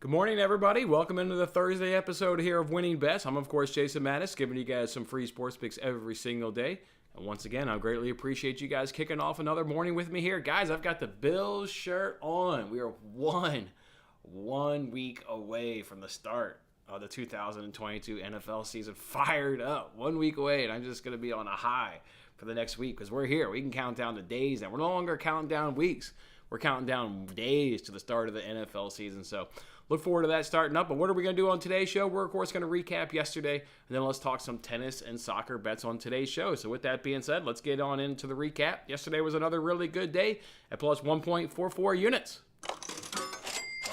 Good morning, everybody. Welcome into the Thursday episode here of Winning Bets. I'm, of course, Jason Mattis, giving you guys some free sports picks every single day. And once again, I greatly appreciate you guys kicking off another morning with me here. Guys, I've got the Bills shirt on. We are one week away from the start of the 2022 NFL season. Fired up. 1 week away, and I'm just going to be on a high for the next week because we're here. We can count down the days, and we're no longer counting down weeks. We're counting down days to the start of the NFL season, so look forward to that starting up. But what are we going to do on today's show? We're, of course, going to recap yesterday, and then let's talk some tennis and soccer bets on today's show. So with that being said, let's get on into the recap. Yesterday was another really good day at plus 1.44 units.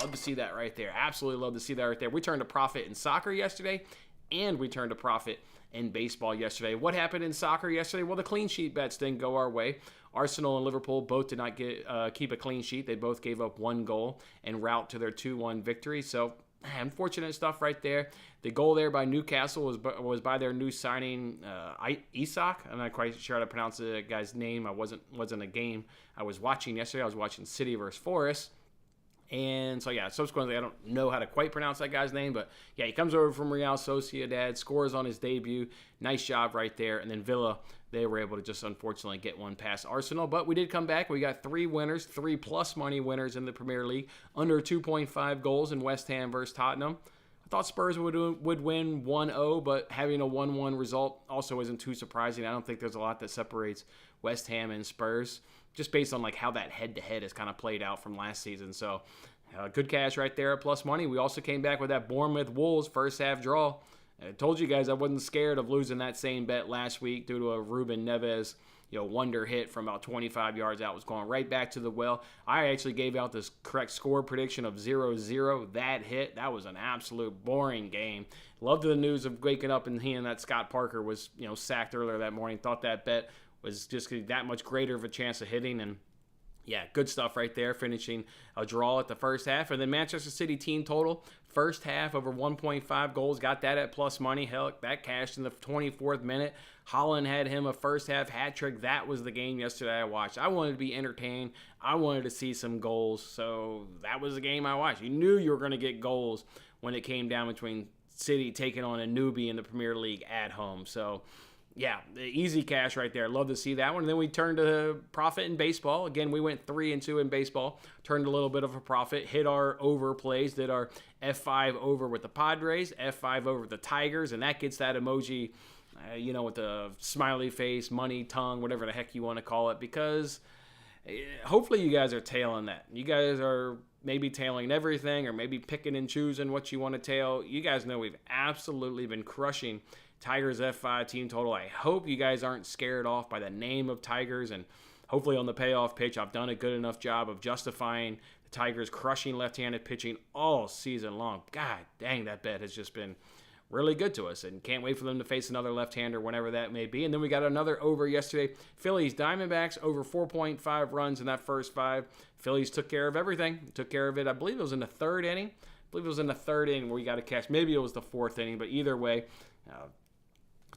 Love to see that right there. Absolutely love to see that right there. We turned a profit in soccer yesterday, and we turned a profit in baseball yesterday. What happened in soccer yesterday? Well, the clean sheet bets didn't go our way. Arsenal and Liverpool both did not keep a clean sheet. They both gave up one goal en route to their 2-1 victory. So, unfortunate stuff right there. The goal there by Newcastle was by their new signing, Isak. I'm not quite sure how to pronounce the guy's name. I wasn't a game I was watching yesterday. I was watching City versus Forest. And so, subsequently, I don't know how to quite pronounce that guy's name, but yeah, he comes over from Real Sociedad, scores on his debut. Nice job right there. And then Villa, they were able to just unfortunately get one past Arsenal. But we did come back. We got 3 winners, 3 plus money winners in the Premier League, under 2.5 goals in West Ham versus Tottenham. I thought Spurs would win 1-0, but having a 1-1 result also isn't too surprising. I don't think there's a lot that separates West Ham and Spurs, just based on like how that head-to-head has kind of played out from last season. So good cash right there at plus money. We also came back with that Bournemouth-Wolves first half draw. I told you guys I wasn't scared of losing that same bet last week due to a Ruben Neves wonder hit from about 25 yards out. Was going right back to the well. I actually gave out this correct score prediction of 0-0. That hit. That was an absolute boring game. Loved the news of waking up and hearing that Scott Parker was sacked earlier that morning. Thought that bet was just that much greater of a chance of hitting. And yeah, good stuff right there, finishing a draw at the first half. And then Manchester City team total, first half over 1.5 goals, got that at plus money. Hell, that cashed in the 24th minute. Haaland had him a first half hat trick. That was the game yesterday I watched. I wanted to be entertained. I wanted to see some goals. So that was the game I watched. You knew you were going to get goals when it came down between City taking on a newbie in the Premier League at home. So yeah, the easy cash right there. Love to see that one. And then we turned to profit in baseball. Again, we went 3-2 in baseball. Turned a little bit of a profit. Hit our over plays. Did our F5 over with the Padres, F5 over the Tigers, and that gets that emoji, with the smiley face, money, tongue, whatever the heck you want to call it, because hopefully you guys are tailing that. You guys are maybe tailing everything or maybe picking and choosing what you want to tail. You guys know we've absolutely been crushing Tigers F5 team total. I hope you guys aren't scared off by the name of Tigers, and hopefully on the payoff pitch I've done a good enough job of justifying the Tigers crushing left-handed pitching all season long. God dang, that bet has just been really good to us, and can't wait for them to face another left-hander whenever that may be. And then we got another over yesterday. Phillies Diamondbacks over 4.5 runs in that first 5. Phillies took care of everything. Took care of it. I believe it was in the 3rd inning. Where we got a catch. Maybe it was the 4th inning, but either way,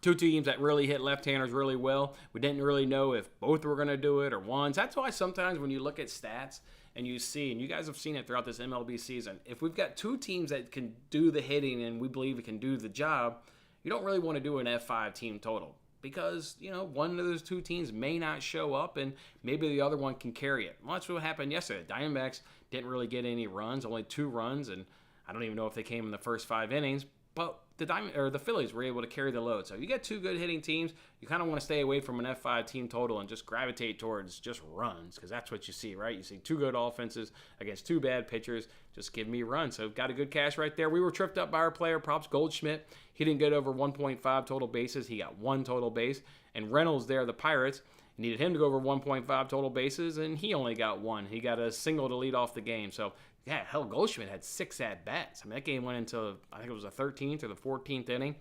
2 teams that really hit left-handers really well. We didn't really know if both were going to do it or one. That's why sometimes when you look at stats and you see, and you guys have seen it throughout this MLB season, if we've got 2 teams that can do the hitting and we believe it can do the job, you don't really want to do an F5 team total because, one of those 2 teams may not show up and maybe the other one can carry it. Well, that's what happened yesterday. The Diamondbacks didn't really get any runs, only 2 runs, and I don't even know if they came in the first 5 innings, but the Phillies were able to carry the load. So you get 2 good hitting teams. You kind of want to stay away from an F5 team total and just gravitate towards just runs, because that's what you see, right? You see 2 good offenses against 2 bad pitchers. Just give me runs. So got a good cash right there. We were tripped up by our player props. Goldschmidt, he didn't get over 1.5 total bases. He got 1 total base. And Reynolds there, the Pirates, needed him to go over 1.5 total bases, and he only got 1. He got a single to lead off the game. So yeah, hell, Goldschmidt had 6 at-bats. I mean, that game went into, I think it was the 13th or the 14th inning.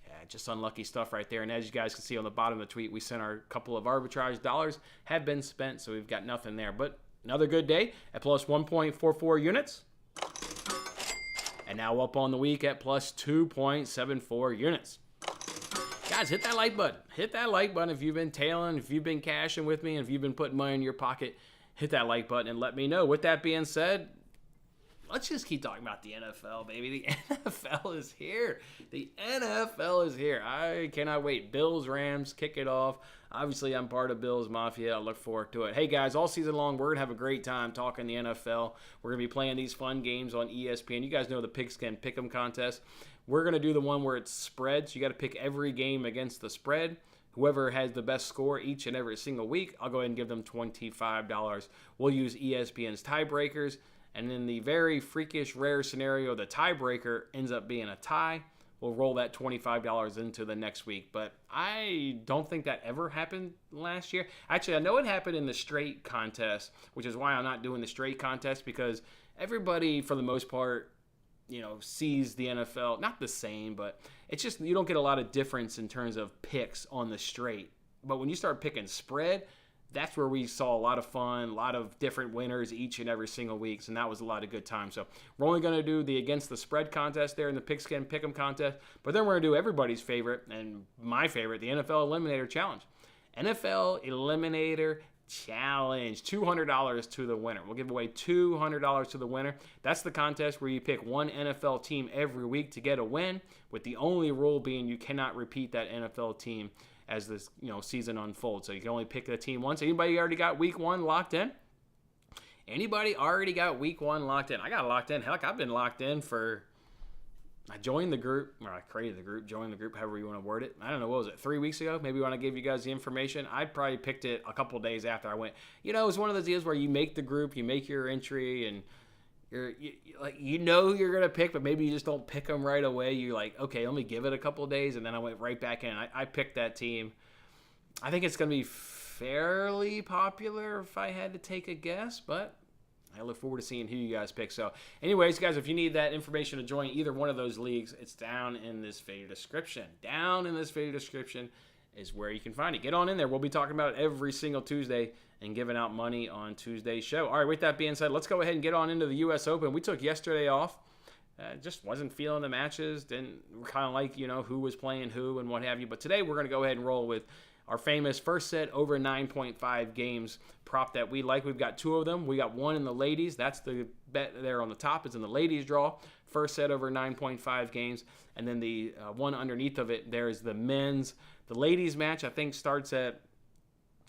Yeah, just unlucky stuff right there. And as you guys can see on the bottom of the tweet, we sent our couple of arbitrage dollars, have been spent, so we've got nothing there. But another good day at plus 1.44 units. And now up on the week at plus 2.74 units. Guys, hit that like button. Hit that like button if you've been tailing, if you've been cashing with me, and if you've been putting money in your pocket. Hit that like button and let me know. With that being said, let's just keep talking about the NFL, baby. The NFL is here. The NFL is here. I cannot wait. Bills, Rams, kick it off. Obviously, I'm part of Bills Mafia. I look forward to it. Hey, guys, all season long, we're going to have a great time talking the NFL. We're going to be playing these fun games on ESPN. You guys know the Pigskin Pick'em contest. We're going to do the one where it's spread, so you got to pick every game against the spread. Whoever has the best score each and every single week, I'll go ahead and give them $25. We'll use ESPN's tiebreakers. And in the very freakish, rare scenario, the tiebreaker ends up being a tie, we'll roll that $25 into the next week. But I don't think that ever happened last year. Actually, I know it happened in the straight contest, which is why I'm not doing the straight contest, because everybody, for the most part, sees the NFL, not the same, but it's just you don't get a lot of difference in terms of picks on the straight. But when you start picking spread, that's where we saw a lot of fun, a lot of different winners each and every single week, and that was a lot of good time. So we're only going to do the against the spread contest there in the Pigskin Pick'em contest, but then we're going to do everybody's favorite and my favorite, the NFL Eliminator Challenge. NFL Eliminator Challenge, $200 to the winner. We'll give away $200 to the winner. That's the contest where you pick one NFL team every week to get a win, with the only rule being you cannot repeat that NFL team as this season unfolds. So you can only pick the team once. Anybody already got week one locked in? Anybody already got week one locked in? I got locked in. Heck, I've been locked in I joined the group, or I created the group, joined the group, however you want to word it. I don't know, what was it, 3 weeks ago? Maybe when I gave you guys the information. I probably picked it a couple days after I went. It was one of those deals where you make the group, you make your entry, and you're going to pick, but maybe you just don't pick them right away. You're like, okay, let me give it a couple of days, and then I went right back in. I picked that team. I think it's going to be fairly popular if I had to take a guess, but I look forward to seeing who you guys pick. So anyways, guys, if you need that information to join either one of those leagues, it's down in this video description. Down in this video description is where you can find it. Get on in there. We'll be talking about it every single Tuesday and giving out money on Tuesday's show. All right, with that being said, let's go ahead and get on into the U.S. Open. We took yesterday off. Just wasn't feeling the matches. We're kind of like, who was playing who and what have you. But today we're going to go ahead and roll with our famous first set over 9.5 games prop that we like. We've got two of them. We got one in the ladies. That's the bet there on the top. It's in the ladies draw. First set over 9.5 games. And then the one underneath of it, there's the men's. The ladies match, I think, starts at,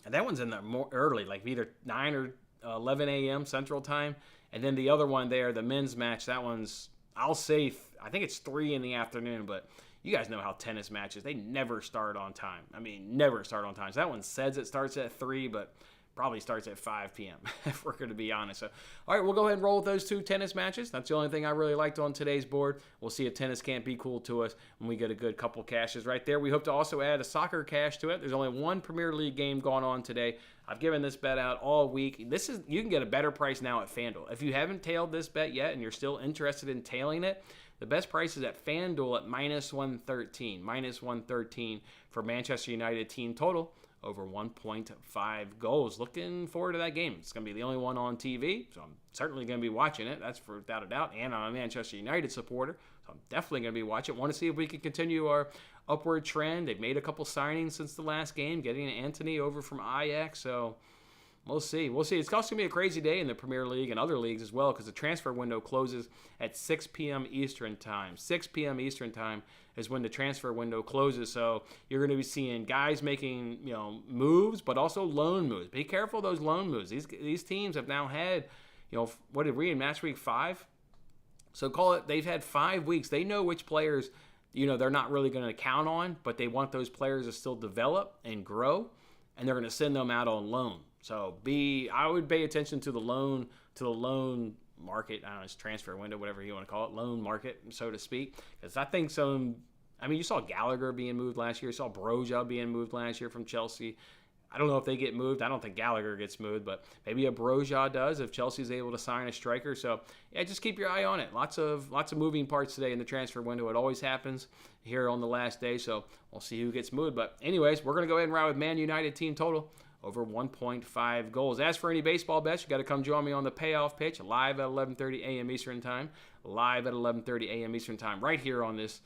and that one's in the more early, like either 9 or 11 a.m. Central Time. And then the other one there, the men's match, that one's, I think it's 3 in the afternoon, but you guys know how tennis matches, they never start on time. Never start on time. So that one says it starts at 3, but probably starts at 5 p.m. if we're going to be honest. So, all right, we'll go ahead and roll with those two tennis matches. That's the only thing I really liked on today's board. We'll see if tennis can't be cool to us when we get a good couple cashes right there. We hope to also add a soccer cash to it. There's only one Premier League game going on today. I've given this bet out all week. You can get a better price now at FanDuel. If you haven't tailed this bet yet and you're still interested in tailing it, the best price is at FanDuel at -113. -113 for Manchester United team total over 1.5 goals. Looking forward to that game. It's going to be the only one on TV, so I'm certainly going to be watching it. That's for without a doubt. And I'm a Manchester United supporter, so I'm definitely going to be watching it. Want to see if we can continue our upward trend. They've made a couple signings since the last game, getting Anthony over from Ajax, so we'll see. It's also going to be a crazy day in the Premier League and other leagues as well, because the transfer window closes at 6 p.m. Eastern Time. 6 p.m. Eastern Time is when the transfer window closes. So you're going to be seeing guys making moves, but also loan moves. Be careful of those loan moves. These teams have now had, what did we in match week 5? So call it, they've had 5 weeks. They know which players, they're not really going to count on, but they want those players to still develop and grow, and they're going to send them out on loan. So I would pay attention to the loan market. I don't know, it's transfer window, whatever you want to call it, loan market, so to speak. Because I think you saw Gallagher being moved last year. You saw Broja being moved last year from Chelsea. I don't know if they get moved. I don't think Gallagher gets moved, but maybe a Broja does if Chelsea's able to sign a striker. So yeah, just keep your eye on it. Lots of moving parts today in the transfer window. It always happens here on the last day. So we'll see who gets moved. But anyways, we're going to go ahead and ride with Man United team total over 1.5 goals. As for any baseball bets, you got to come join me on the payoff pitch live at 11:30 a.m. Eastern Time. Live at 11:30 a.m. Eastern Time right here on this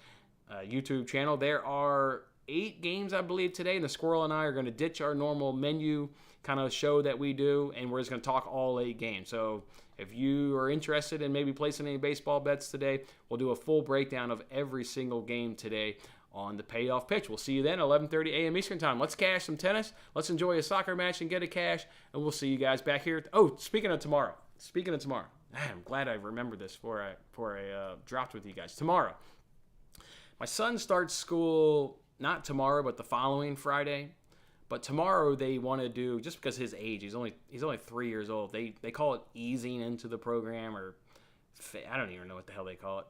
YouTube channel. There are 8 games, I believe, today, and the Squirrel and I are going to ditch our normal menu kind of show that we do, and we're just going to talk all 8 games. So if you are interested in maybe placing any baseball bets today, we'll do a full breakdown of every single game today on the payoff pitch. We'll see you then, 11:30 a.m. Eastern Time. Let's cash some tennis. Let's enjoy a soccer match and get a cash, and we'll see you guys back here. Oh, speaking of tomorrow, I'm glad I remembered this before I dropped with you guys. Tomorrow, my son starts school not tomorrow, but the following Friday. But tomorrow they want to do, just because his age, he's only 3 years old. They call it easing into the program, or I don't even know what the hell they call it.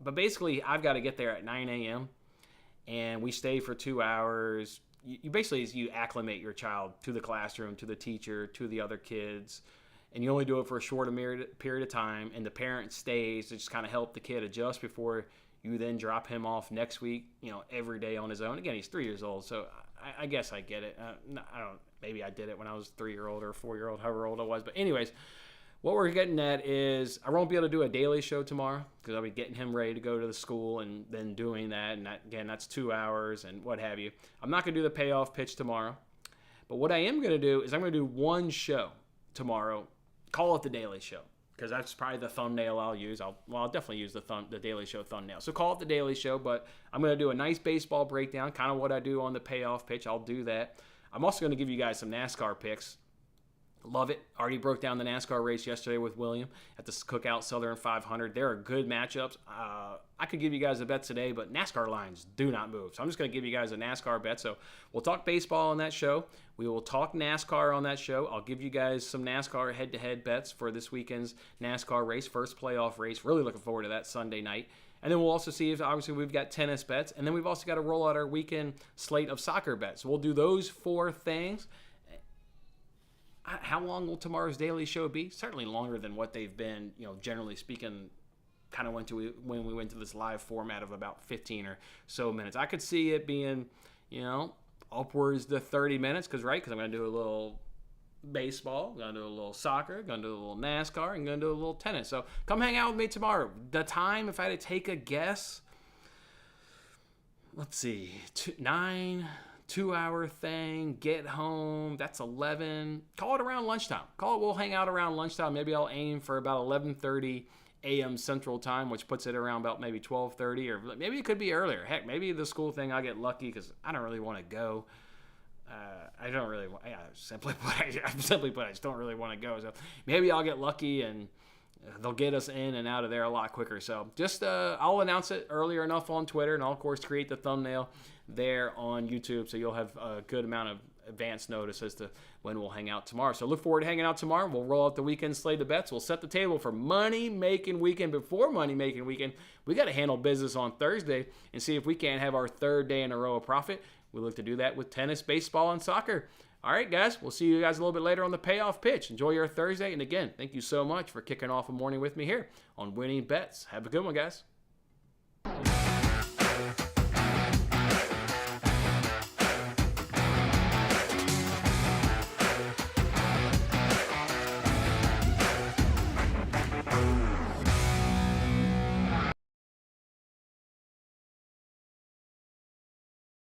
But basically, I've got to get there at 9 a.m. and we stay for 2 hours. You basically you acclimate your child to the classroom, to the teacher, to the other kids, and you only do it for a short period of time. And the parent stays to just kind of help the kid adjust before you then drop him off next week, every day on his own. Again, he's 3 years old, so I guess I get it. I don't. Maybe I did it when I was 3-year-old or 4-year-old, however old I was. But anyways, what we're getting at is I won't be able to do a daily show tomorrow because I'll be getting him ready to go to the school and then doing that. And that's 2 hours and what have you. I'm not going to do the payoff pitch tomorrow. But what I am going to do is I'm going to do one show tomorrow. Call it the Daily Show, because that's probably the thumbnail I'll use. I'll definitely use the Daily Show thumbnail. So call it the Daily Show, but I'm going to do a nice baseball breakdown, kind of what I do on the payoff pitch. I'll do that. I'm also going to give you guys some NASCAR picks. Love it. Already broke down the NASCAR race yesterday with William at the Cookout Southern 500. There are good matchups. I could give you guys a bet today, but NASCAR lines do not move. So I'm just going to give you guys a NASCAR bet. So we'll talk baseball on that show. We will talk NASCAR on that show. I'll give you guys some NASCAR head-to-head bets for this weekend's NASCAR race, first playoff race. Really looking forward to that Sunday night. And then we'll also see if, obviously, we've got tennis bets. And then we've also got to roll out our weekend slate of soccer bets. So we'll do those 4 things. How long will tomorrow's Daily Show be? Certainly longer than what they've been, generally speaking, kind of when we went to this live format of about 15 or so minutes. I could see it being, upwards to 30 minutes because I'm going to do a little baseball, I'm going to do a little soccer, going to do a little NASCAR, and going to do a little tennis. So come hang out with me tomorrow. The time, if I had to take a guess, let's see, 9... 2-hour thing, get home, that's 11. Call it around lunchtime. We'll hang out around lunchtime. Maybe I'll aim for about 11:30 a.m. Central Time, which puts it around about maybe 12:30, or maybe it could be earlier. Heck, maybe the school thing I'll get lucky because I don't really want to go. I don't really want, simply put, I just don't really want to go. So maybe I'll get lucky and they'll get us in and out of there a lot quicker. So just I'll announce it earlier enough on Twitter, and I'll, of course, create the thumbnail there on YouTube, so you'll have a good amount of advance notice as to when we'll hang out tomorrow. So look forward to hanging out tomorrow. We'll roll out the weekend slate of bets. We'll set the table for money-making weekend. Before money-making weekend, we got to handle business on Thursday and see if we can't have our 3rd day in a row of profit. We look to do that with tennis, baseball, and soccer. All right, guys, we'll see you guys a little bit later on the payoff pitch. Enjoy your Thursday. And again, thank you so much for kicking off a morning with me here on Winning Bets. Have a good one, guys.